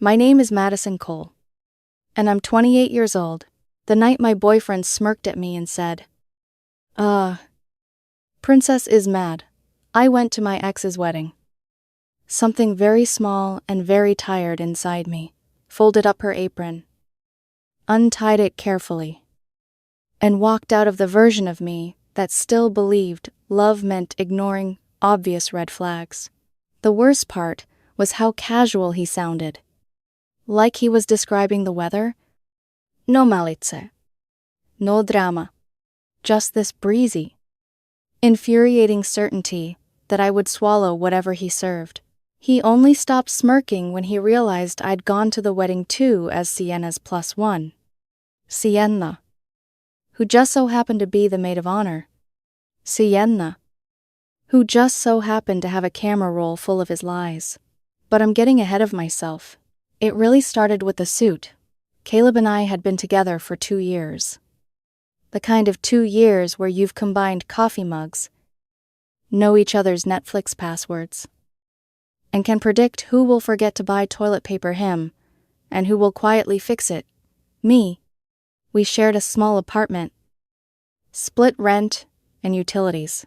My name is Madison Cole, and I'm 28 years old. The night my boyfriend smirked at me and said, Princess is mad. I went to my ex's wedding. Something very small and very tired inside me folded up her apron, untied it carefully, and walked out of the version of me that still believed love meant ignoring obvious red flags. The worst part was how casual he sounded. Like he was describing the weather. No malice. No drama. Just this breezy, infuriating certainty that I would swallow whatever he served. He only stopped smirking when he realized I'd gone to the wedding too as Sienna's +1. Sienna, who just so happened to be the maid of honor. Sienna, who just so happened to have a camera roll full of his lies. But I'm getting ahead of myself. It really started with the suit. Caleb and I had been together for 2 years. The kind of 2 years where you've combined coffee mugs, know each other's Netflix passwords, and can predict who will forget to buy toilet paper him, and who will quietly fix it, me. We shared a small apartment, split rent and utilities,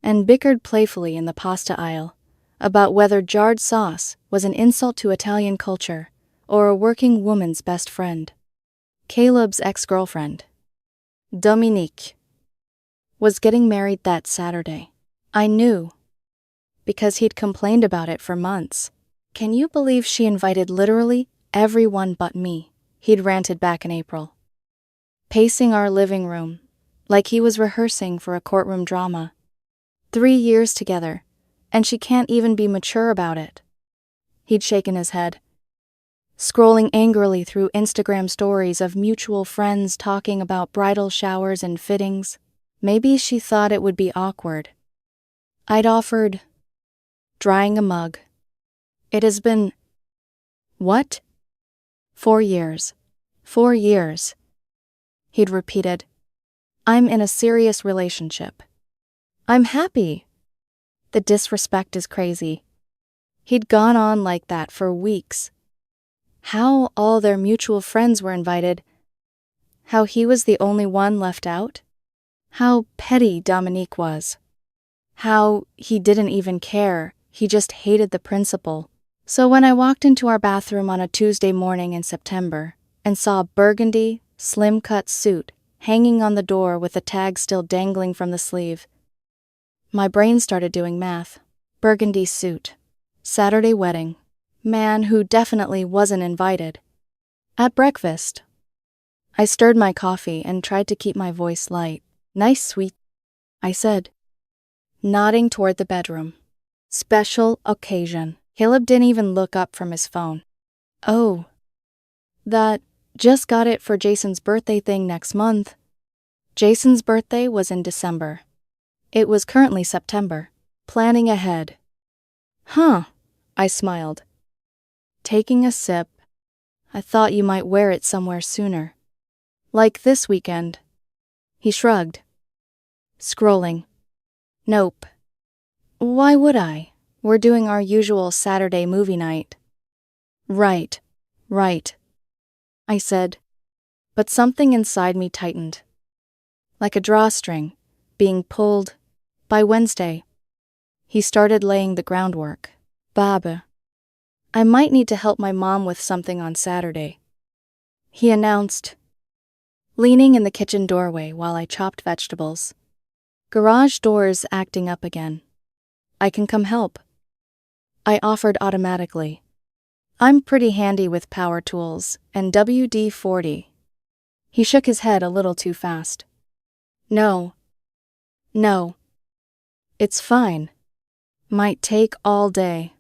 and bickered playfully in the pasta aisle about whether jarred sauce was an insult to Italian culture or a working woman's best friend. Caleb's ex-girlfriend, Dominique, was getting married that Saturday. I knew, because he'd complained about it for months. Can you believe she invited literally everyone but me? He'd ranted back in April, pacing our living room like he was rehearsing for a courtroom drama. 3 years together, and she can't even be mature about it. He'd shaken his head, scrolling angrily through Instagram stories of mutual friends talking about bridal showers and fittings. Maybe she thought it would be awkward. I'd offered drying a mug. It has been, what? 4 years. 4 years. He'd repeated, I'm in a serious relationship. I'm happy. The disrespect is crazy. He'd gone on like that for weeks. How all their mutual friends were invited. How he was the only one left out. How petty Dominique was. How he didn't even care, he just hated the principle. So when I walked into our bathroom on a Tuesday morning in September and saw a burgundy, slim-cut suit hanging on the door with the tag still dangling from the sleeve, my brain started doing math. Burgundy suit. Saturday wedding. Man who definitely wasn't invited. At breakfast, I stirred my coffee and tried to keep my voice light. Nice sweet, I said, nodding toward the bedroom. Special occasion. Caleb didn't even look up from his phone. Oh, that, just got it for Jason's birthday thing next month. Jason's birthday was in December. It was currently September. Planning ahead. Huh, I smiled. Taking a sip. I thought you might wear it somewhere sooner. Like this weekend. He shrugged. Scrolling. Nope. Why would I? We're doing our usual Saturday movie night. Right. I said, but something inside me tightened. Like a drawstring, being pulled. By Wednesday, he started laying the groundwork. Baba, I might need to help my mom with something on Saturday, he announced, leaning in the kitchen doorway while I chopped vegetables. Garage doors acting up again. I can come help. I offered automatically. I'm pretty handy with power tools and WD-40. He shook his head a little too fast. No. It's fine. Might take all day.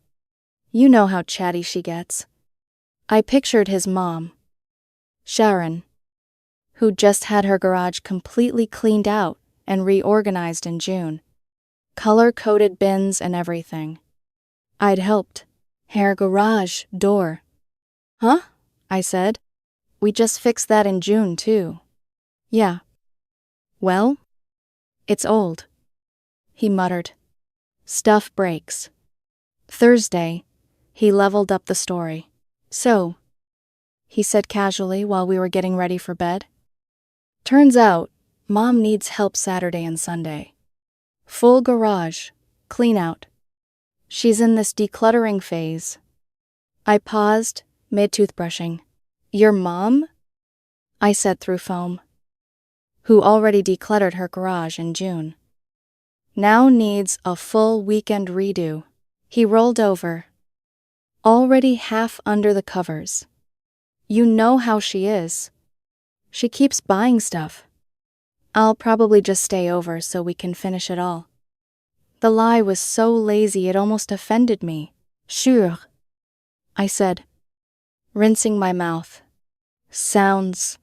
You know how chatty she gets. I pictured his mom, Sharon, who just had her garage completely cleaned out and reorganized in June. Color-coded bins and everything. I'd helped. Her garage door. Huh? I said. We just fixed that in June, too. Yeah. Well, it's old, he muttered. Stuff breaks. Thursday, he leveled up the story. So, he said casually while we were getting ready for bed. Turns out, Mom needs help Saturday and Sunday. Full garage, clean out. She's in this decluttering phase. I paused, mid-toothbrushing. Your mom? I said through foam. Who already decluttered her garage in June. Now needs a full weekend redo. He rolled over. Already half under the covers. You know how she is. She keeps buying stuff. I'll probably just stay over so we can finish it all. The lie was so lazy it almost offended me. Sure, I said, rinsing my mouth. Sounds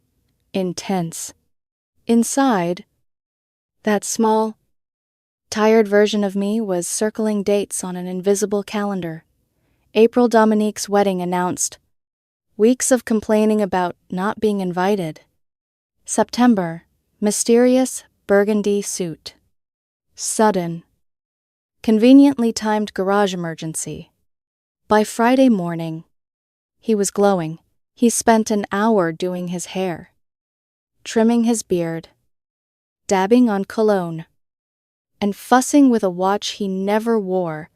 intense. Inside, that small, tired version of me was circling dates on an invisible calendar. April Dominique's wedding announced. Weeks of complaining about not being invited. September, mysterious burgundy suit. Sudden, conveniently timed garage emergency. By Friday morning, he was glowing. He spent an hour doing his hair, trimming his beard, dabbing on cologne, and fussing with a watch he never wore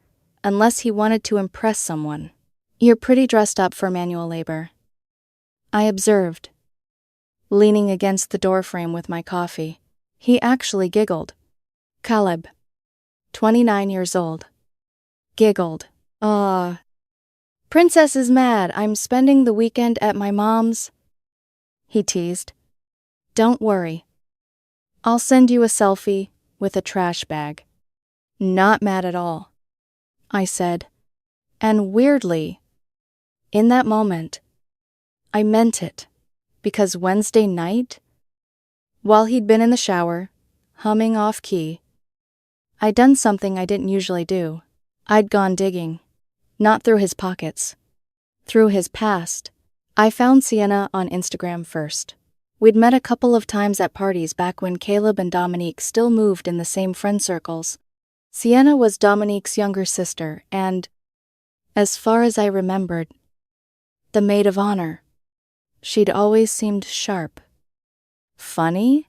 unless he wanted to impress someone. You're pretty dressed up for manual labor, I observed, leaning against the doorframe with my coffee. He actually giggled. Caleb, 29 years old. Giggled. Princess is mad I'm spending the weekend at my mom's, he teased. Don't worry. I'll send you a selfie with a trash bag. Not mad at all, I said. And weirdly, in that moment, I meant it, because Wednesday night, while he'd been in the shower, humming off-key, I'd done something I didn't usually do. I'd gone digging. Not through his pockets. Through his past. I found Sienna on Instagram first. We'd met a couple of times at parties back when Caleb and Dominique still moved in the same friend circles. Sienna was Dominique's younger sister and, as far as I remembered, the maid of honor. She'd always seemed sharp, funny,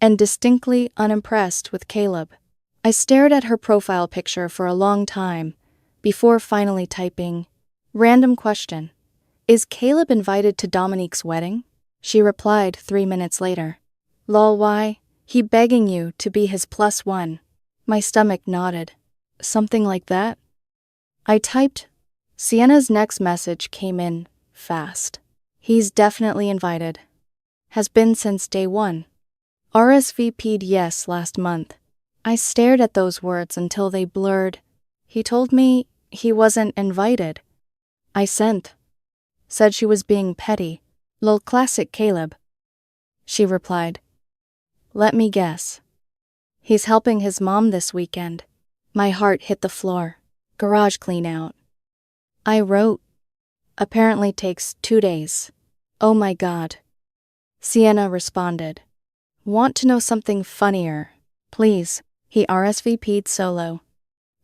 and distinctly unimpressed with Caleb. I stared at her profile picture for a long time, before finally typing, random question. Is Caleb invited to Dominique's wedding? She replied 3 minutes later. Lol, why? He begging you to be his +1. My stomach nodded. Something like that? I typed. Sienna's next message came in fast. He's definitely invited. Has been since day 1. RSVP'd yes last month. I stared at those words until they blurred. He told me he wasn't invited. I sent. Said she was being petty. Lol, classic Caleb. She replied. Let me guess. He's helping his mom this weekend. My heart hit the floor. Garage clean out. I wrote. Apparently takes 2 days. Oh my God. Sienna responded. Want to know something funnier? Please. He RSVP'd solo.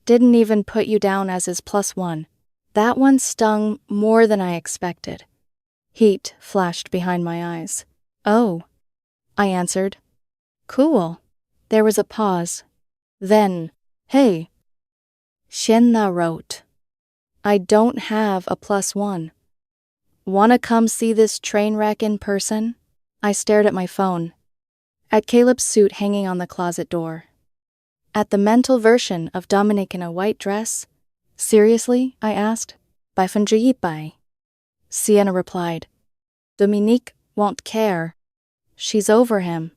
Didn't even put you down as his +1. That one stung more than I expected. Heat flashed behind my eyes. Oh, I answered. Cool. There was a pause. Then, hey. Sienna wrote. I don't have a +1. Wanna come see this train wreck in person? I stared at my phone. At Caleb's suit hanging on the closet door. At the mental version of Dominique in a white dress. Seriously? I asked. By Funjiyipai. Sienna replied. Dominique won't care. She's over him.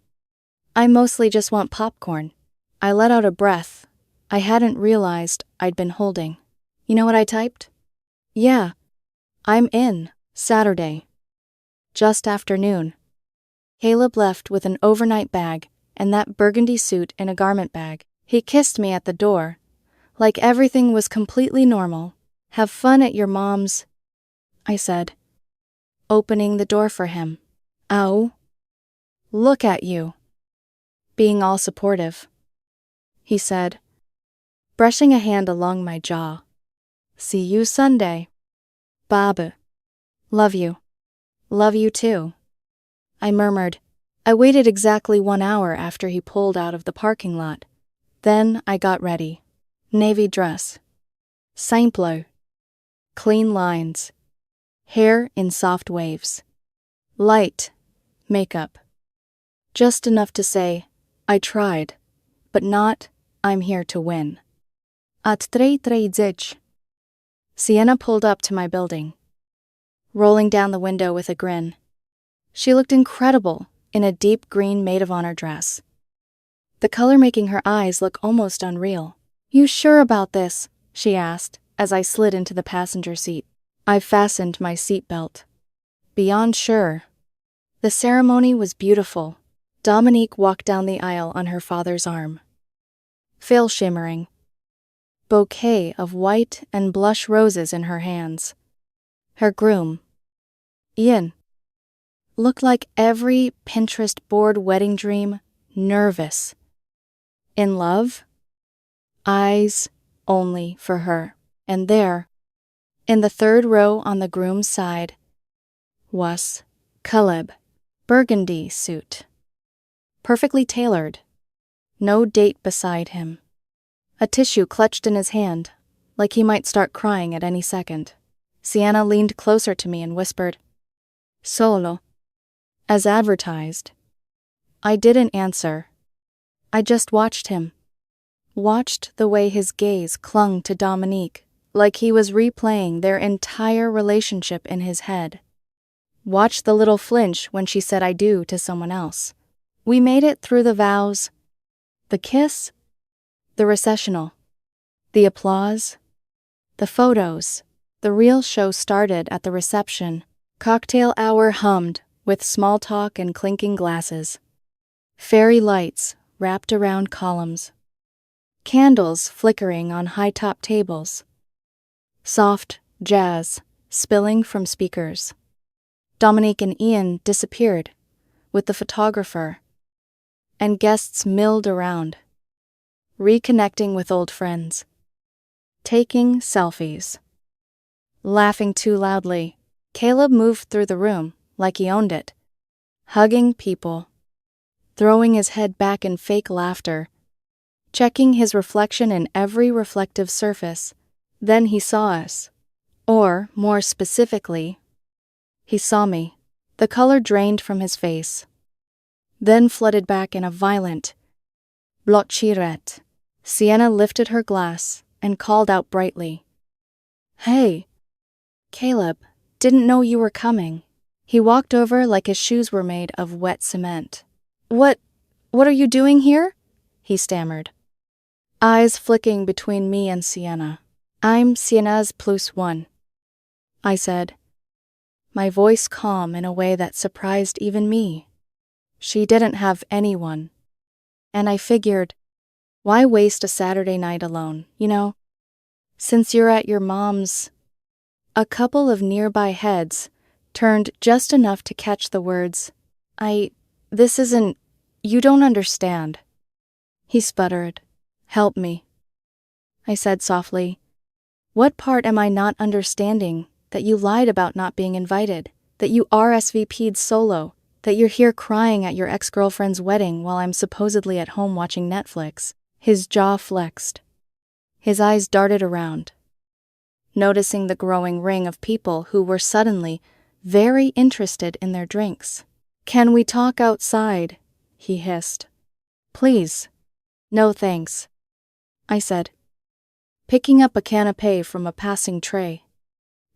I mostly just want popcorn. I let out a breath. I hadn't realized I'd been holding. You know what I typed? Yeah. I'm in. Saturday. Just afternoon. Caleb left with an overnight bag and that burgundy suit in a garment bag. He kissed me at the door, like everything was completely normal. Have fun at your mom's, I said, opening the door for him. Ow. Look at you. Being all supportive, he said, brushing a hand along my jaw. See you Sunday. Babu. Love you. Love you too. I murmured. I waited exactly 1 hour after he pulled out of the parking lot. Then I got ready. Navy dress. Simple. Clean lines. Hair in soft waves. Light. Makeup. Just enough to say, I tried, but not, I'm here to win. At 3:30. Sienna pulled up to my building, rolling down the window with a grin. She looked incredible in a deep green maid of honor dress, the color making her eyes look almost unreal. You sure about this? She asked as I slid into the passenger seat. I fastened my seatbelt. Beyond sure. The ceremony was beautiful. Dominique walked down the aisle on her father's arm. Veil shimmering. Bouquet of white and blush roses in her hands. Her groom, Ian, looked like every Pinterest board wedding dream, nervous. In love? Eyes only for her. And there, in the third row on the groom's side, was Caleb, burgundy suit. Perfectly tailored. No date beside him. A tissue clutched in his hand, like he might start crying at any second. Sienna leaned closer to me and whispered, Solo. As advertised. I didn't answer. I just watched him. Watched the way his gaze clung to Dominique, like he was replaying their entire relationship in his head. Watched the little flinch when she said I do to someone else. We made it through the vows, the kiss, the recessional, the applause, the photos. The real show started at the reception. Cocktail hour hummed with small talk and clinking glasses. Fairy lights wrapped around columns. Candles flickering on high-top tables. Soft jazz spilling from speakers. Dominique and Ian disappeared with the photographer, and guests milled around, reconnecting with old friends, taking selfies, laughing too loudly. Caleb moved through the room like he owned it, hugging people, throwing his head back in fake laughter, checking his reflection in every reflective surface. Then he saw us. Or, more specifically, he saw me. The color drained from his face, then flooded back in a violent blotchiret. Sienna lifted her glass and called out brightly, Hey! Caleb, didn't know you were coming. He walked over like his shoes were made of wet cement. What are you doing here? He stammered, eyes flicking between me and Sienna. I'm Sienna's +1, I said, my voice calm in a way that surprised even me. She didn't have anyone. And I figured, why waste a Saturday night alone, you know? Since you're at your mom's. A couple of nearby heads turned just enough to catch the words, this isn't, you don't understand. He sputtered. Help me. I said softly, what part am I not understanding? That you lied about not being invited, that you RSVP'd solo, that you're here crying at your ex-girlfriend's wedding while I'm supposedly at home watching Netflix. His jaw flexed. His eyes darted around, noticing the growing ring of people who were suddenly very interested in their drinks. Can we talk outside? He hissed. Please. No thanks, I said, picking up a canapé from a passing tray.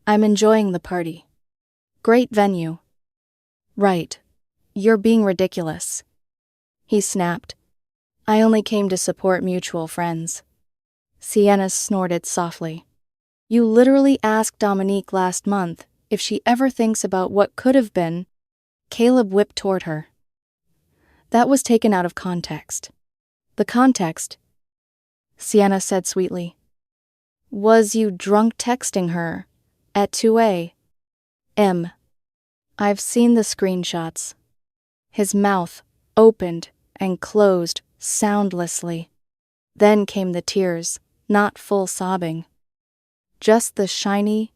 I'm enjoying the party. Great venue. Right. You're being ridiculous. He snapped. I only came to support mutual friends. Sienna snorted softly. You literally asked Dominique last month if she ever thinks about what could have been. Caleb whipped toward her. That was taken out of context. The context, Sienna said sweetly, was you drunk texting her at 2 a.m. I've seen the screenshots. His mouth opened and closed soundlessly. Then came the tears, not full sobbing. Just the shiny,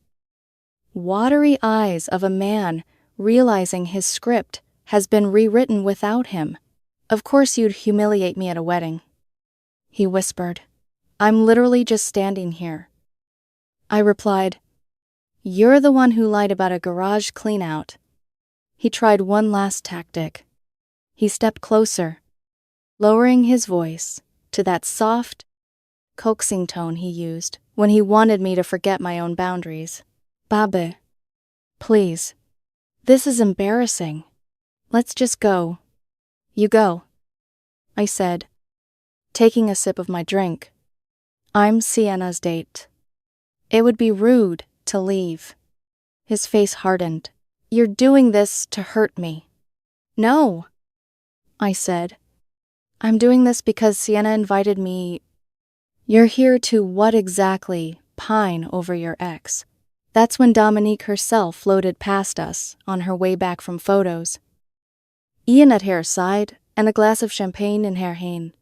watery eyes of a man realizing his script has been rewritten without him. Of course you'd humiliate me at a wedding, he whispered. I'm literally just standing here. I replied, you're the one who lied about a garage clean-out. He tried one last tactic. He stepped closer, lowering his voice to that soft, coaxing tone he used when he wanted me to forget my own boundaries. Babe, please. This is embarrassing. Let's just go. You go, I said, taking a sip of my drink. I'm Sienna's date. It would be rude to leave. His face hardened. You're doing this to hurt me. No, I said. I'm doing this because Sienna invited me. You're here to what exactly? Pine over your ex. That's when Dominique herself floated past us on her way back from photos. Ian at her side and a glass of champagne in her hand.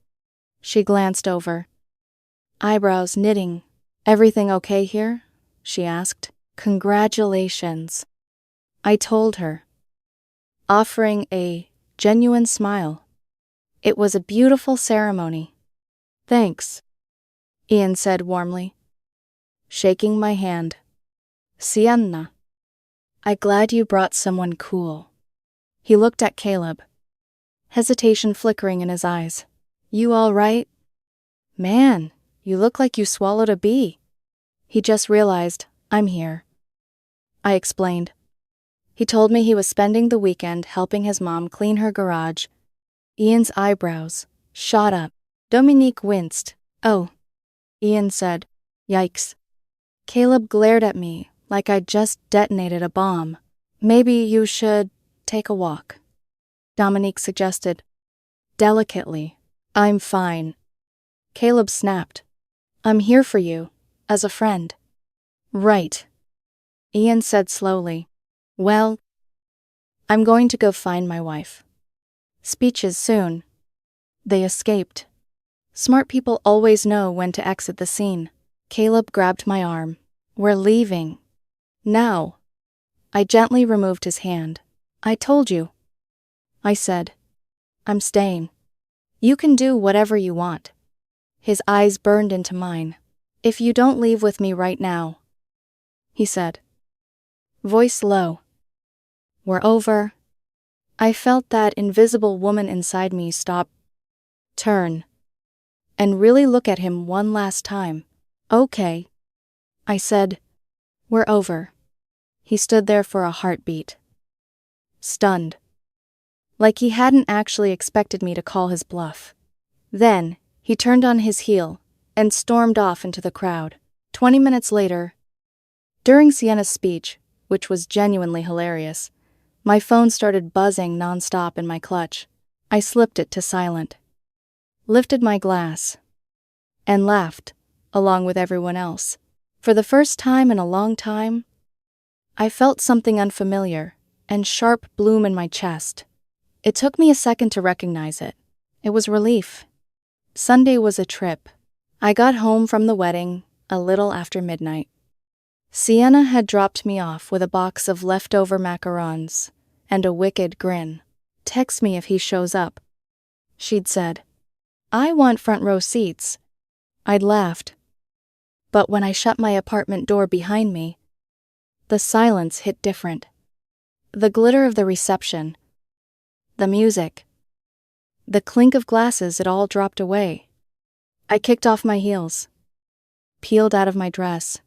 She glanced over, eyebrows knitting. Everything okay here? She asked. Congratulations, I told her, offering a genuine smile. It was a beautiful ceremony. Thanks, Ian said warmly, shaking my hand. Sienna, I'm glad you brought someone cool. He looked at Caleb, hesitation flickering in his eyes. You all right? Man, you look like you swallowed a bee. He just realized I'm here, I explained. He told me he was spending the weekend helping his mom clean her garage. Ian's eyebrows shot up. Dominique winced. Oh, Ian said. Yikes. Caleb glared at me like I'd just detonated a bomb. Maybe you should take a walk, Dominique suggested. Delicately. I'm fine. Caleb snapped. I'm here for you, as a friend. Right, Ian said slowly. Well, I'm going to go find my wife. Speeches soon. They escaped. Smart people always know when to exit the scene. Caleb grabbed my arm. We're leaving. Now. I gently removed his hand. I told you, I said. I'm staying. You can do whatever you want. His eyes burned into mine. If you don't leave with me right now, he said, voice low. We're over. I felt that invisible woman inside me stop, turn, and really look at him one last time. Okay, I said. We're over. He stood there for a heartbeat, stunned, like he hadn't actually expected me to call his bluff. Then, he turned on his heel and stormed off into the crowd. 20 minutes later, during Sienna's speech, which was genuinely hilarious, my phone started buzzing nonstop in my clutch. I slipped it to silent, lifted my glass, and laughed, along with everyone else. For the first time in a long time, I felt something unfamiliar and sharp bloom in my chest. It took me a second to recognize it. It was relief. Sunday was a trip. I got home from the wedding a little after midnight. Sienna had dropped me off with a box of leftover macarons and a wicked grin. Text me if he shows up, she'd said. I want front row seats. I'd laughed. But when I shut my apartment door behind me, the silence hit different. The glitter of the reception, the music, the clink of glasses, it all dropped away. I kicked off my heels, peeled out of my dress,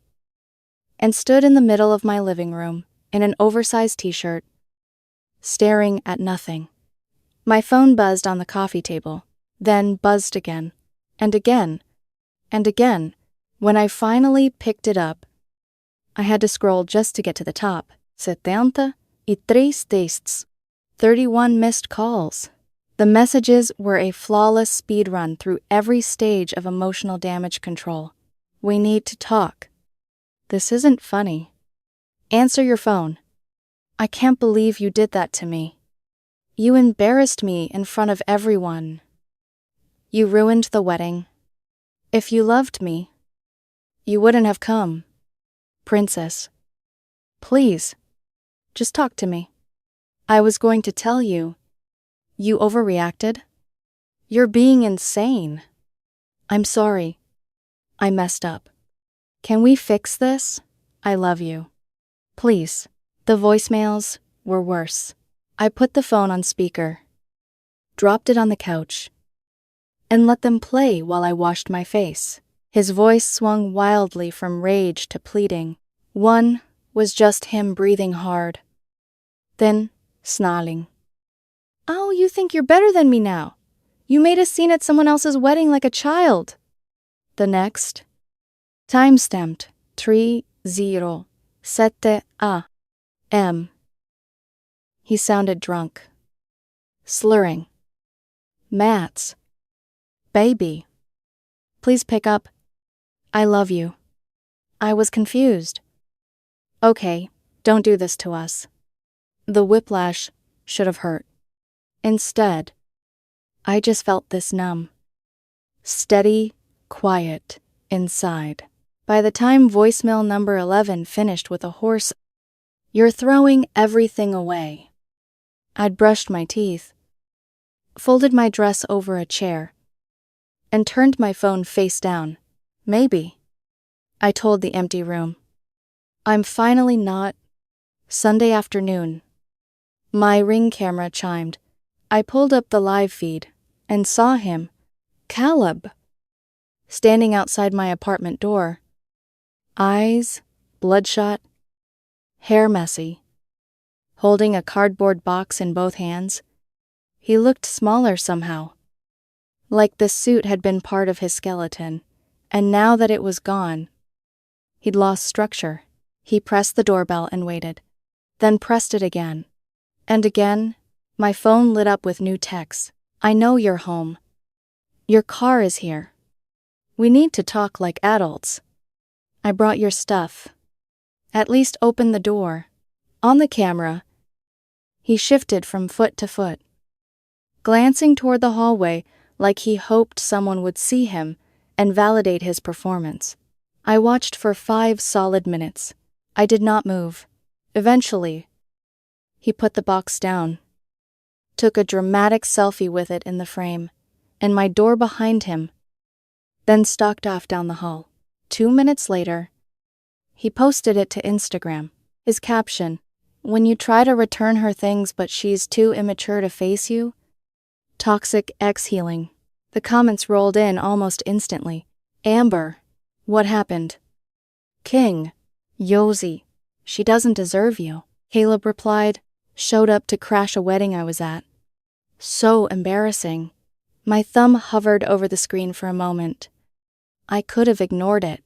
and stood in the middle of my living room in an oversized t-shirt, staring at nothing. My phone buzzed on the coffee table, then buzzed again, and again, and again. When I finally picked it up, I had to scroll just to get to the top. 73 texts, 31 missed calls. The messages were a flawless speed run through every stage of emotional damage control. We need to talk. This isn't funny. Answer your phone. I can't believe you did that to me. You embarrassed me in front of everyone. You ruined the wedding. If you loved me, you wouldn't have come. Princess. Please, just talk to me. I was going to tell you. You overreacted? You're being insane. I'm sorry. I messed up. Can we fix this? I love you. Please. The voicemails were worse. I put the phone on speaker, dropped it on the couch, and let them play while I washed my face. His voice swung wildly from rage to pleading. One was just him breathing hard, then snarling. Oh, you think you're better than me now? You made a scene at someone else's wedding like a child. The next, time-stamped 3:07 a.m. He sounded drunk, slurring. Mats. Baby. Please pick up. I love you. I was confused. Okay, don't do this to us. The whiplash should have hurt. Instead, I just felt this numb, steady, quiet inside. By the time voicemail number 11 finished with a hoarse, "You're throwing everything away," I'd brushed my teeth, folded my dress over a chair, and turned my phone face down. Maybe, I told the empty room. I'm finally not. Sunday afternoon. My Ring camera chimed. I pulled up the live feed and saw him, Caleb, standing outside my apartment door. Eyes bloodshot, hair messy, holding a cardboard box in both hands. He looked smaller somehow, like the suit had been part of his skeleton, and now that it was gone, he'd lost structure. He pressed the doorbell and waited, then pressed it again. And again, my phone lit up with new texts. I know you're home. Your car is here. We need to talk like adults. I brought your stuff. At least open the door. On the camera, he shifted from foot to foot, glancing toward the hallway like he hoped someone would see him and validate his performance. I watched for 5 solid minutes. I did not move. Eventually, he put the box down, took a dramatic selfie with it in the frame, and my door behind him, then stalked off down the hall. 2 minutes later, he posted it to Instagram. His caption, "When you try to return her things but she's too immature to face you? Toxic ex-healing." The comments rolled in almost instantly. Amber, what happened? King, Yosi, she doesn't deserve you. Caleb replied, showed up to crash a wedding I was at. So embarrassing. My thumb hovered over the screen for a moment. I could have ignored it.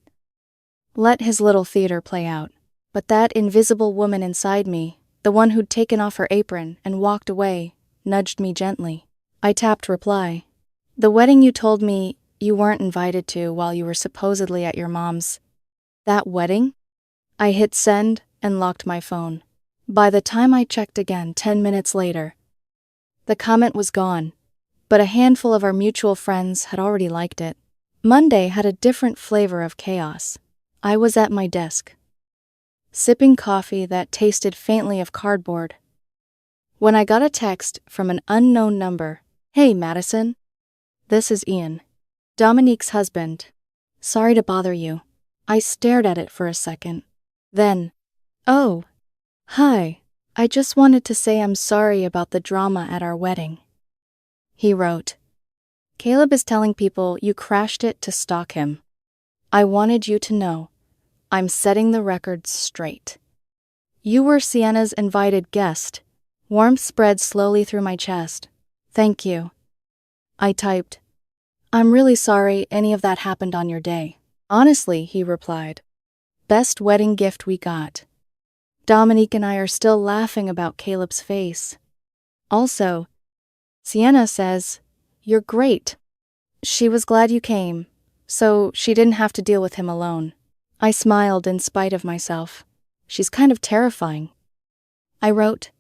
Let his little theater play out. But that invisible woman inside me, the one who'd taken off her apron and walked away, nudged me gently. I tapped reply. The wedding you told me you weren't invited to while you were supposedly at your mom's. That wedding? I hit send and locked my phone. By the time I checked again 10 minutes later, the comment was gone, but a handful of our mutual friends had already liked it. Monday had a different flavor of chaos. I was at my desk, sipping coffee that tasted faintly of cardboard, when I got a text from an unknown number. Hey, Madison. This is Ian, Dominique's husband. Sorry to bother you. I stared at it for a second. Then, oh, hi. I just wanted to say I'm sorry about the drama at our wedding. He wrote, Caleb is telling people you crashed it to stalk him. I wanted you to know. I'm setting the record straight. You were Sienna's invited guest. Warmth spread slowly through my chest. Thank you. I typed, I'm really sorry any of that happened on your day. Honestly, he replied. Best wedding gift we got. Dominique and I are still laughing about Caleb's face. Also, Sienna says, you're great. She was glad you came, so she didn't have to deal with him alone. I smiled in spite of myself. She's kind of terrifying. I wrote,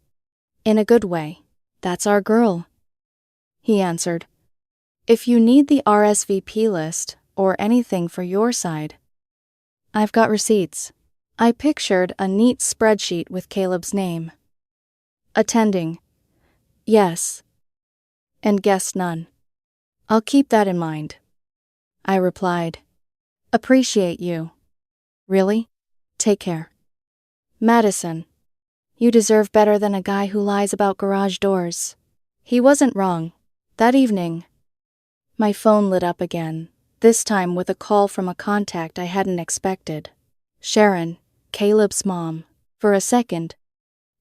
in a good way. That's our girl. He answered, if you need the RSVP list or anything for your side, I've got receipts. I pictured a neat spreadsheet with Caleb's name. Attending. Yes. And guest none. I'll keep that in mind. I replied. Appreciate you. Really? Take care. Madison. You deserve better than a guy who lies about garage doors. He wasn't wrong. That evening, my phone lit up again, this time with a call from a contact I hadn't expected. Sharon, Caleb's mom. For a second,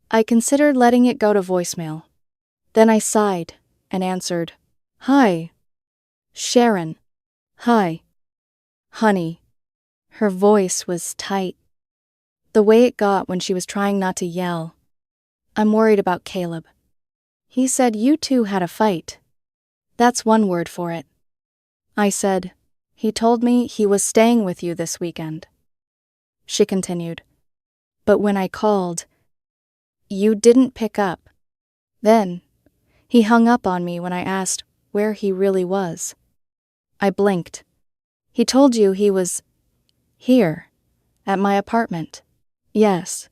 I considered letting it go to voicemail. Then I sighed and answered, Hi. Sharon. Hi. Honey. Her voice was tight. The way it got when she was trying not to yell. I'm worried about Caleb. He said you two had a fight. That's one word for it. I said, he told me he was staying with you this weekend. She continued, but when I called, you didn't pick up. Then, he hung up on me when I asked where he really was. I blinked. He told you he was here, at my apartment. Yes.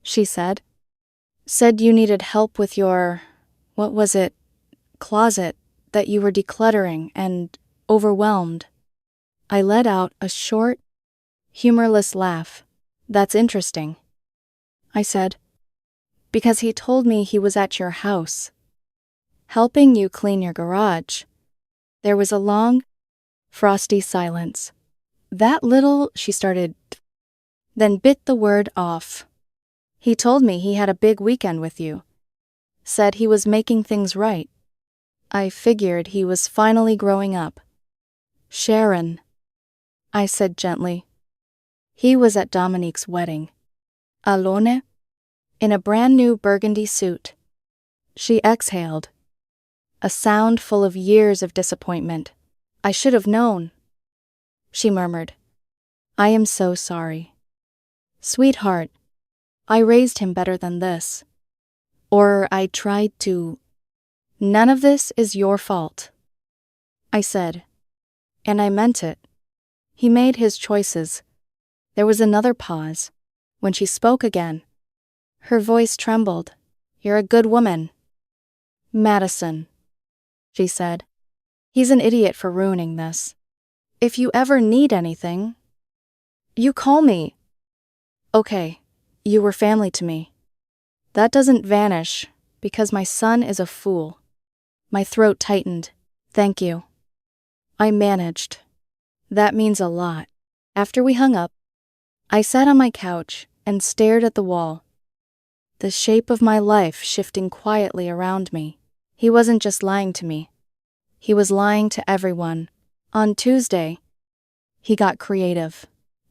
She said. Said you needed help with your, what was it, closet, that you were decluttering and overwhelmed. I let out a short, humorless laugh. That's interesting. I said, because he told me he was at your house, helping you clean your garage. There was a long, frosty silence. That little, she started, then bit the word off. He told me he had a big weekend with you. Said he was making things right. I figured he was finally growing up. Sharon, I said gently. He was at Dominique's wedding. Alone? In a brand new burgundy suit. She exhaled. A sound full of years of disappointment. I should have known. She murmured. I am so sorry. Sweetheart, I raised him better than this. Or I tried to. None of this is your fault. I said. And I meant it. He made his choices. There was another pause. When she spoke again, her voice trembled. You're a good woman. Madison, she said. He's an idiot for ruining this. If you ever need anything, you call me. Okay, you were family to me. That doesn't vanish because my son is a fool. My throat tightened. Thank you. I managed. That means a lot. After we hung up, I sat on my couch and stared at the wall. The shape of my life shifting quietly around me. He wasn't just lying to me. He was lying to everyone. On Tuesday, he got creative.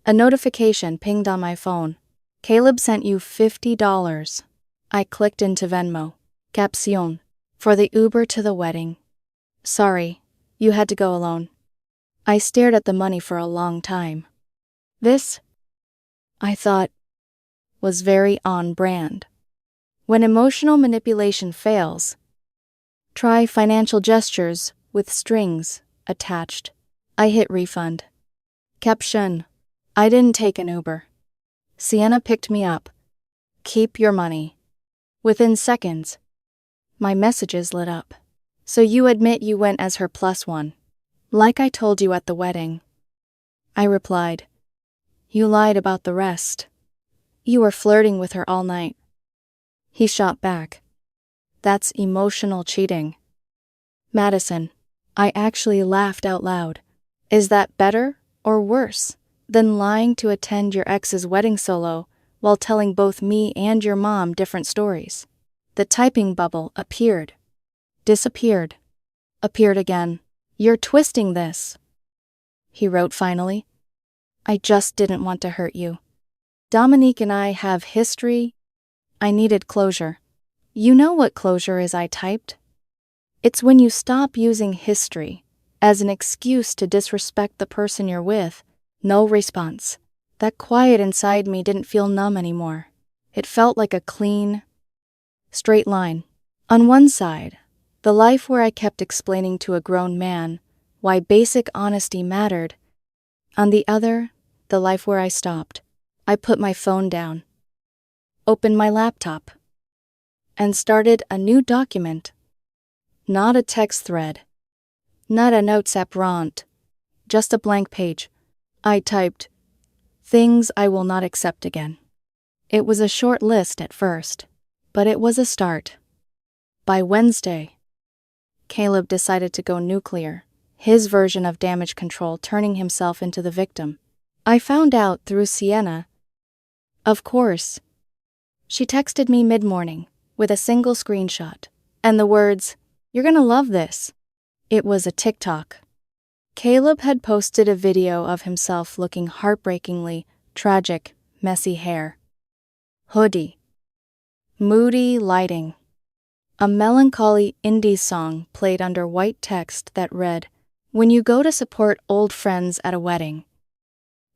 A notification pinged on my phone. Caleb sent you $50. I clicked into Venmo. Capción. For the Uber to the wedding. Sorry, you had to go alone. I stared at the money for a long time. This, I thought, was very on brand. When emotional manipulation fails, try financial gestures with strings attached. I hit refund. Caption. I didn't take an Uber. Sienna picked me up. Keep your money. Within seconds, my messages lit up. So you admit you went as her plus one. Like I told you at the wedding. I replied. You lied about the rest. You were flirting with her all night. He shot back. That's emotional cheating. Madison, I actually laughed out loud. Is that better or worse than lying to attend your ex's wedding solo while telling both me and your mom different stories? The typing bubble appeared, disappeared, appeared again. You're twisting this, he wrote finally. I just didn't want to hurt you. Dominique and I have history. I needed closure. You know what closure is, I typed. It's when you stop using history as an excuse to disrespect the person you're with. No response. That quiet inside me didn't feel numb anymore. It felt like a clean, straight line. On one side, the life where I kept explaining to a grown man why basic honesty mattered. On the other, the life where I stopped. I put my phone down, opened my laptop, and started a new document. Not a text thread, not a notes app rant, just a blank page. I typed, "Things I will not accept again." It was a short list at first, but it was a start. By Wednesday, Caleb decided to go nuclear, his version of damage control, turning himself into the victim. I found out through Sienna. Of course. She texted me mid-morning with a single screenshot and the words, "You're gonna love this." It was a TikTok. Caleb had posted a video of himself looking heartbreakingly tragic, messy hair, hoodie, moody lighting. A melancholy indie song played under white text that read, "When you go to support old friends at a wedding,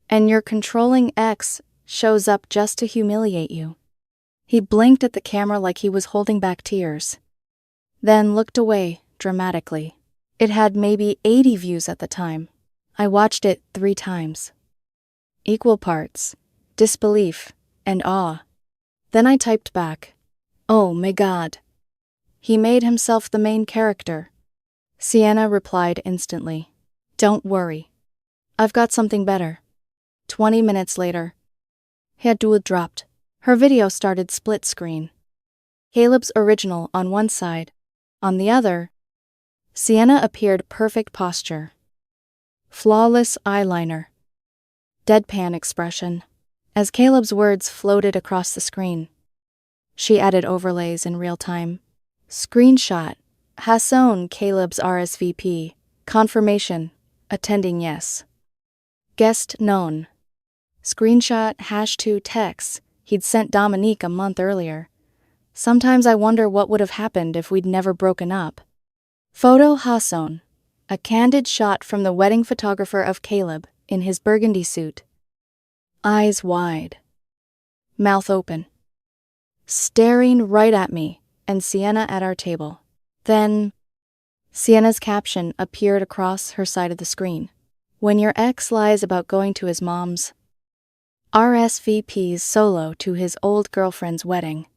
and your controlling ex shows up just to humiliate you." He blinked at the camera like he was holding back tears, then looked away dramatically. It had maybe 80 views at the time. I watched it 3 times. Equal parts disbelief and awe. Then I typed back, "Oh my God. He made himself the main character." Sienna replied instantly, "Don't worry. I've got something better." 20 minutes later, Hadul dropped. Her video started split screen. Caleb's original on one side. On the other, Sienna appeared perfect posture. Flawless eyeliner. Deadpan expression. As Caleb's words floated across the screen, she added overlays in real time. Screenshot. Hasson Caleb's RSVP. Confirmation. Attending yes. Guest known. Screenshot #2 text he'd sent Dominique a month earlier. Sometimes I wonder what would have happened if we'd never broken up. Photo Hasson. A candid shot from the wedding photographer of Caleb in his burgundy suit. Eyes wide. Mouth open. Staring right at me and Sienna at our table. Then, Sienna's caption appeared across her side of the screen. "When your ex lies about going to his mom's RSVP's solo to his old girlfriend's wedding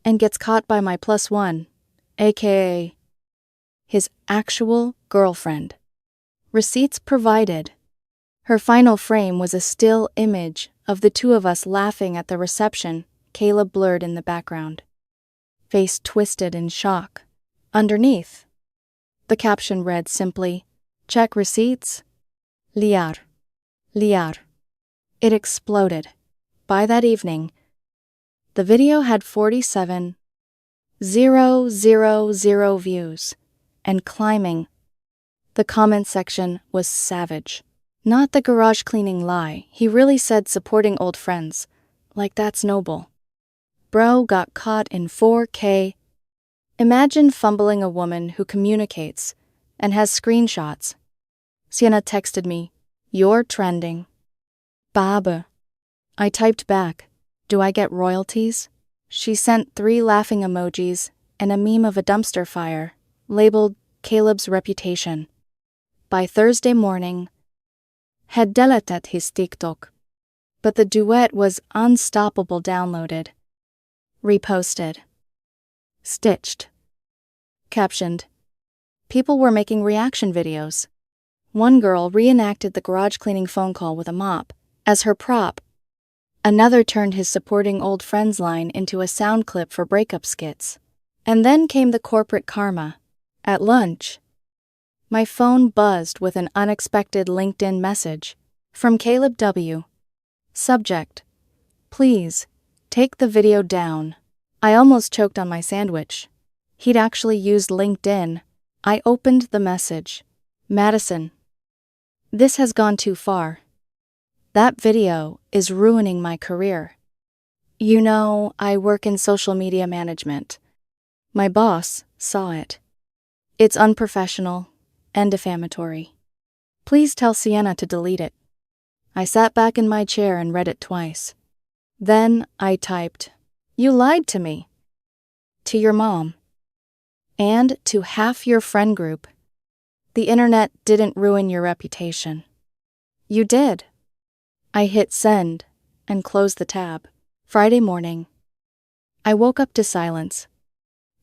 and gets caught by my +1, aka his actual girlfriend. Receipts provided." Her final frame was a still image of the two of us laughing at the reception, Caleb blurred in the background, face twisted in shock. Underneath, the caption read simply, "Check receipts. Liar. Liar." It exploded. By that evening, the video had 47,000 views, and climbing. The comment section was savage. Not the garage cleaning lie, he really said supporting old friends. Like that's noble. Bro got caught in 4K. Imagine fumbling a woman who communicates and has screenshots. Sienna texted me, "You're trending." Baba. I typed back, "Do I get royalties?" She sent 3 laughing emojis and a meme of a dumpster fire, labeled Caleb's reputation. By Thursday morning, had deleted his TikTok, but the duet was unstoppable. Downloaded, reposted, stitched, captioned. People were making reaction videos. One girl reenacted the garage cleaning phone call with a mop as her prop. Another turned his supporting old friends line into a sound clip for breakup skits. And then came the corporate karma. At lunch, my phone buzzed with an unexpected LinkedIn message from Caleb W. Subject: "Please, take the video down." I almost choked on my sandwich. He'd actually used LinkedIn. I opened the message. "Madison, this has gone too far. That video is ruining my career. You know, I work in social media management. My boss saw it. It's unprofessional and defamatory. Please tell Sienna to delete it." I sat back in my chair and read it twice. Then I typed, "You lied to me. To your mom. And to half your friend group. The internet didn't ruin your reputation. You did." I hit send, and closed the tab. Friday morning. I woke up to silence.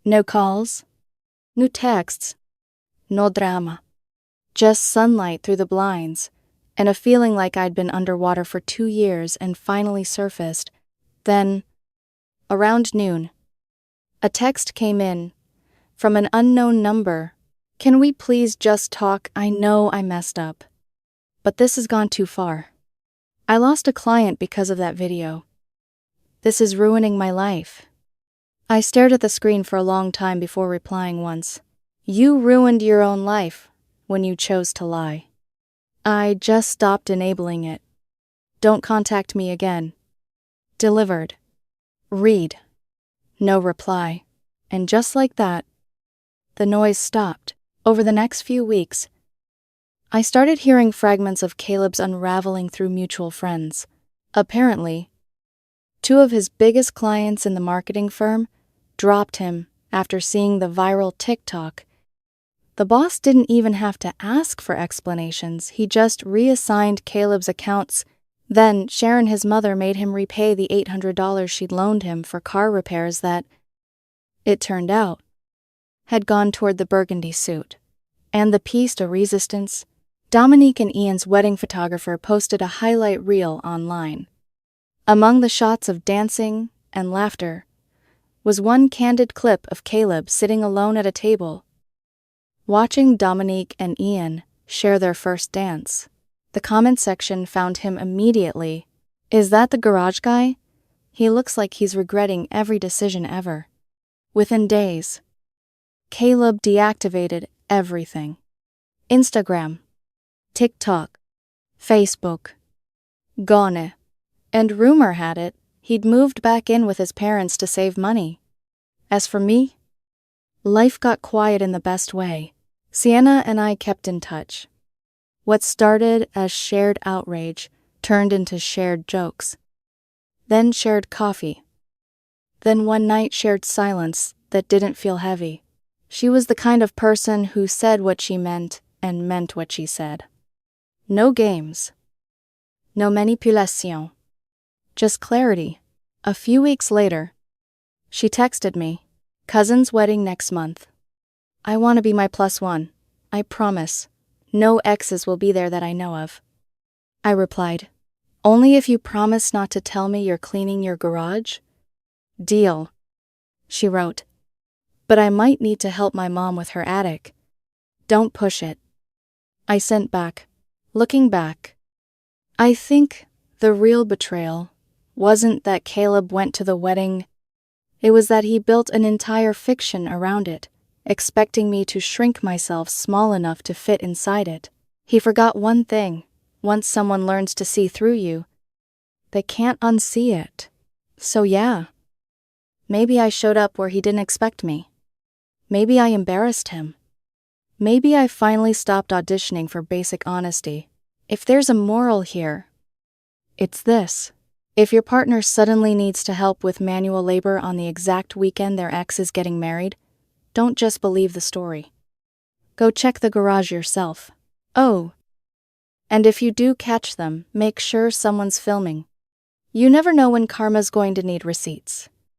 No calls, no texts, no drama. Just sunlight through the blinds, and a feeling like I'd been underwater for 2 years and finally surfaced. Then, around noon, a text came in from an unknown number. Can we please just talk? I know I messed up, but this has gone too far. I lost a client because of that video. This is ruining my life. I stared at the screen for a long time before replying once. You ruined your own life when you chose to lie. I just stopped enabling it. Don't contact me again. Delivered. Read. No reply. And just like that, the noise stopped. Over the next few weeks, I started hearing fragments of Caleb's unraveling through mutual friends. Apparently, 2 of his biggest clients in the marketing firm dropped him after seeing the viral TikTok. The boss didn't even have to ask for explanations. He just reassigned Caleb's accounts. Then Sharon, his mother, made him repay the $800 she'd loaned him for car repairs that, it turned out, had gone toward the burgundy suit. And the piece de resistance, Dominique and Ian's wedding photographer posted a highlight reel online. Among the shots of dancing and laughter was one candid clip of Caleb sitting alone at a table, watching Dominique and Ian share their first dance. The comment section found him immediately. Is that the garage guy? He looks like he's regretting every decision ever. Within days, Caleb deactivated everything. Instagram, TikTok, Facebook, gone. And rumor had it, he'd moved back in with his parents to save money. As for me, life got quiet in the best way. Sienna and I kept in touch. What started as shared outrage turned into shared jokes. Then shared coffee. Then one night shared silence that didn't feel heavy. She was the kind of person who said what she meant and meant what she said. No games. No manipulation. Just clarity. A few weeks later, she texted me, cousin's wedding next month. I want to be my +1. I promise. No exes will be there that I know of. I replied, only if you promise not to tell me you're cleaning your garage? Deal. She wrote, but I might need to help my mom with her attic. Don't push it. I sent back, looking back. I think the real betrayal wasn't that Caleb went to the wedding. It was that he built an entire fiction around it, expecting me to shrink myself small enough to fit inside it. He forgot one thing. Once someone learns to see through you, they can't unsee it. So yeah, maybe I showed up where he didn't expect me. Maybe I embarrassed him. Maybe I finally stopped auditioning for basic honesty. If there's a moral here, it's this. If your partner suddenly needs to help with manual labor on the exact weekend their ex is getting married, don't just believe the story. Go check the garage yourself. Oh, and if you do catch them, make sure someone's filming. You never know when karma's going to need receipts.